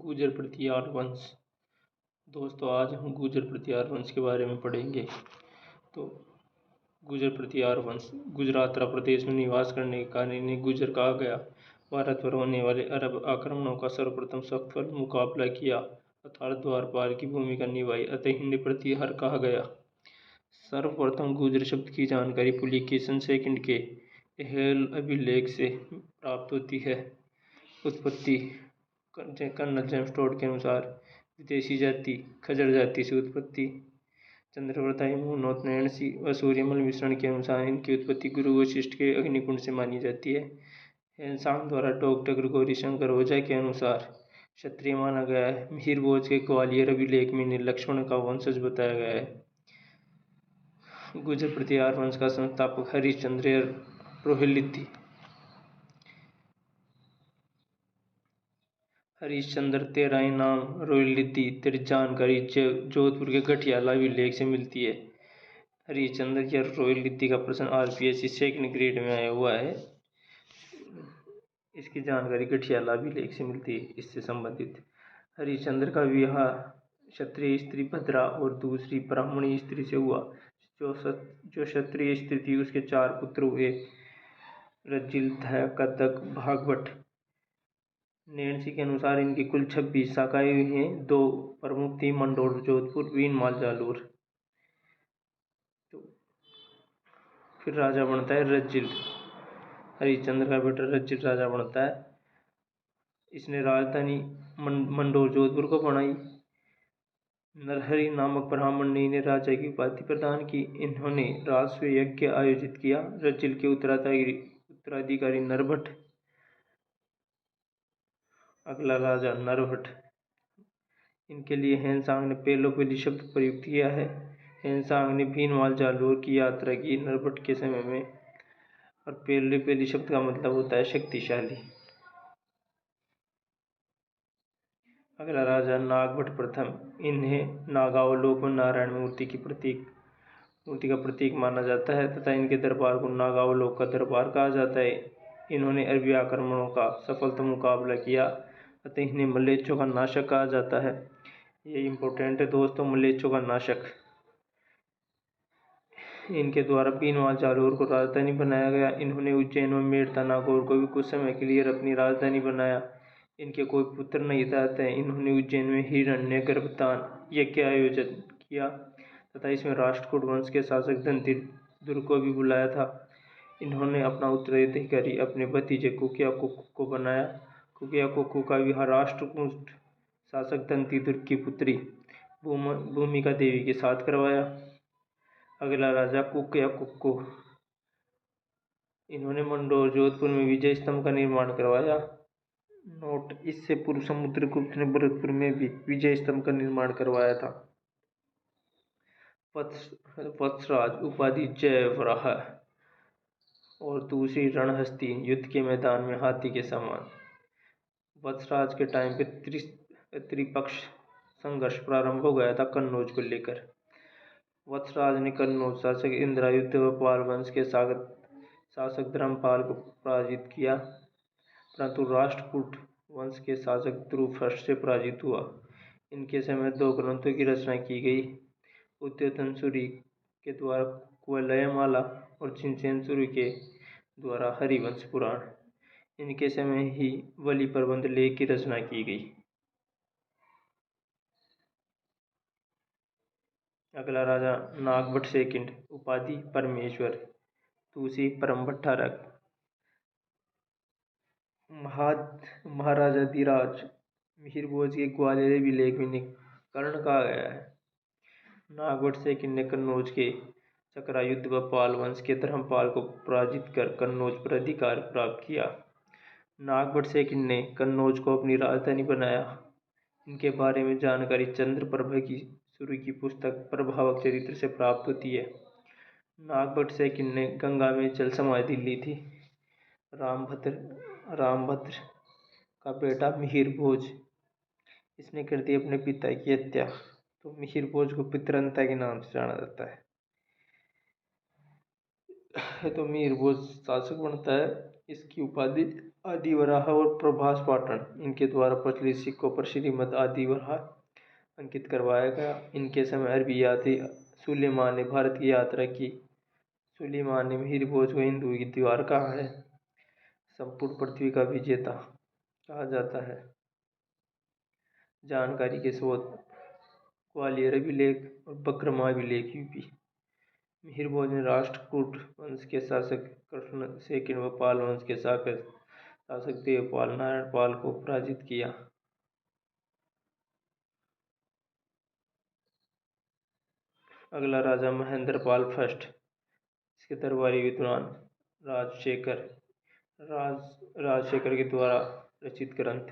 गुर्जर प्रतिहार वंश। दोस्तों आज हम गुर्जर प्रतिहार वंश के बारे में पढ़ेंगे। तो गुर्जर प्रतिहार वंश गुजरात प्रदेश में निवास करने के कारण इन्हें गुर्जर कहा गया। भारत पर होने वाले अरब आक्रमणों का सर्वप्रथम सफल मुकाबला किया अर्थात द्वारपाल की भूमिका निभाई, अतः इन्हें प्रतिहार कहा गया। सर्वप्रथम गुर्जर शब्द की जानकारी पुलिकेशन सेकंड के हेल अभिलेख से प्राप्त होती है। उत्पत्ति कर्नल जेम्स टोड के अनुसार विदेशी जाति खजर जाति से उत्पत्ति। चंद्रव्रता हिमोनोत नैणसी व सूर्यमल मिश्रण के अनुसार इनकी उत्पत्ति गुरु वशिष्ठ के अग्निकुंड से मानी जाती है। हेनसांग द्वारा डॉक्टर गौरी शंकर ओझा के अनुसार क्षत्रिय माना गया है। मिहिर भोज के ग्वालियर अभिलेख में इन्हें लक्ष्मण का वंशज बताया गया है। गुर्जर प्रतिहार वंश का संस्थापक हरिश्चंद्र रोहिल्लिदी हरिश्चंद्र तेराई नाम रोहिल्लिदी जानकारी जोधपुर के गठियाला अभिलेख से मिलती है। हरिश्चंद्र या रोहिल्लिदी का प्रश्न आरपीएससी सेकंड ग्रेड में आया हुआ है। इसकी जानकारी गठियाला अभिलेख से मिलती है। इससे संबंधित हरिश्चंद्र का विवाह क्षत्रिय स्त्री भद्रा और दूसरी ब्राह्मणी स्त्री से हुआ। जो क्षत्रिय स्त्री थी उसके 4 पुत्र हुए, रज्जिल, धय, कदक, भागवत। नैणसी के अनुसार इनकी कुल 26 शाखाएं हुई हैं। 2 प्रमुख थी, मंडोर जोधपुर, भीनमाल जालोर। तो फिर राजा बनता है रज्जिल। हरिश्चंद्र का बेटा रज्जिल राजा बनता है। इसने राजधानी मंडोर जोधपुर को बनाई। नरहरि नामक ब्राह्मण ने इन्हें राजा की उपाधि प्रदान की। इन्होंने राजस्व यज्ञ आयोजित किया। रज्जिल के उत्तराधिकारी नरभट्ट। अगला राजा नरभट्ट। इनके लिए हेनसांग ने पेलोपेली शब्द प्रयुक्त किया है। हेनसांग ने भीनमाल जालोर की यात्रा की नरभट्ट के समय में, और पेलोपेली शब्द का मतलब होता है शक्तिशाली। अगला राजा नागभट्ट प्रथम। इन्हें नागावलोक व नारायण मूर्ति का प्रतीक माना जाता है तथा इनके दरबार को नागावलोक का दरबार कहा जाता है। इन्होंने अरबी आक्रमणों का सफलता मुकाबला किया अतः इन्हें मलेच्छों का नाशक कहा जाता है। ये इम्पोर्टेंट है दोस्तों, मलेच्छों का नाशक। इनके द्वारा भीनमाल जालोर को राजधानी बनाया गया। इन्होंने उज्जैन व मेड़ता नागौर को भी कुछ समय के लिए अपनी राजधानी बनाया। इनके कोई पुत्र नहीं था अतः इन्होंने उज्जैन में हिरण्यगर्भदान यज्ञ आयोजन किया तथा इसमें राष्ट्रकूट वंश के शासक दंतिदुर्ग को भी बुलाया था। इन्होंने अपना उत्तराधिकारी अपने भतीजे कुकियाकुक को बनाया। कुकियाकुक का विवाह राष्ट्रकूट शासक दंतिदुर्ग की पुत्री भूमिका देवी के साथ करवाया। अगला राजा कुकियाकुक। इन्होंने मंडोर जोधपुर में विजय स्तंभ का निर्माण करवाया। नोट: इससे पूर्व समुद्रगुप्त ने भरतपुर में भी विजय स्तंभ का निर्माण करवाया था। वत्सराज उपाधि जयवराह और दूसरी रणहस्ती युद्ध के मैदान में हाथी के समान। वत्सराज के टाइम पे त्रिपक्ष संघर्ष प्रारंभ हो गया था कन्नौज को लेकर। वत्सराज ने कन्नौज शासक इंद्रायुध व पाल वंश के शासक धर्मपाल को पराजित किया, परंतु राष्ट्रकूट वंश के शासक ध्रुवफर्ष से पराजित हुआ। इनके समय 2 ग्रंथों की रचना की गई, उद्योतनसूरि के द्वारा कुवलयमाला और चिंचनसूरि के द्वारा हरिवंश पुराण। इनके समय ही बलि प्रबंध लेख की रचना की गई। अगला राजा नागभट्ट सेकंड। उपाधि परमेश्वर। दूसरी परमभट्टारक। महाराजाधिराज। मिहिर भोज के ग्वालियर अभिलेख में कर्ण कहा गया है। नागभट्ट सेकंड ने कन्नौज के चक्रायुध व पाल वंश के धर्मपाल को पराजित कर कन्नौज पर अधिकार प्राप्त किया। नागभट्ट सेकंड ने कन्नौज को अपनी राजधानी बनाया। इनके बारे में जानकारी चंद्रप्रभा की शुरू की पुस्तक प्रभावक चरित्र से प्राप्त होती है। नागभट्ट सेकंड ने गंगा में जल समाधि ली थी। रामभद्र का बेटा मिहिर भोज, इसने कर दी अपने पिता की हत्या, तो मिहिर भोज को पितरंता के नाम से जाना जाता है। तो मिहिर भोज शासक बनता है। इसकी उपाधि आदिवराह और प्रभास पाटन इनके द्वारा प्रचलित सिक्कों पर श्रीमद आदिवराह अंकित करवाया गया। इनके समय अरबी यात्री सुलेमान ने भारत की यात्रा की। सुलेमान ने मिहिर भोज को हिंदू की दीवार कहा है। संपूर्ण पृथ्वी का विजेता कहा जाता है। जानकारी के स्रोत ग्वालियर अभिलेख और बकरमा अभिलेख यूपी। मिहिर भोज ने राष्ट्रकूट वंश के शासक कृष्ण सेकंड व पाल वंश के शासक देवपाल नारायण पाल को पराजित किया। अगला राजा महेंद्र पाल फर्स्ट। इसके दरबारी विद्वान राजशेखर के द्वारा रचित ग्रंथ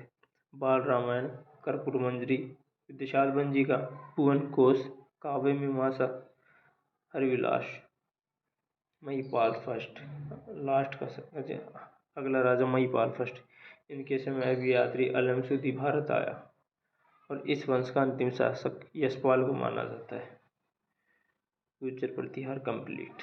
बाल रामायण, कर्पूर मंजरी, विद्याशाल भंजिका, भुवन कोश, काव्य मीमांसा, हरविलास। महिपाल फर्स्ट लास्ट का अगला राजा महिपाल फर्स्ट। इनके समय अभियात्री अलमसुदी भारत आया और इस वंश का अंतिम शासक यशपाल को माना जाता है। गुर्जर प्रतिहार कंप्लीट।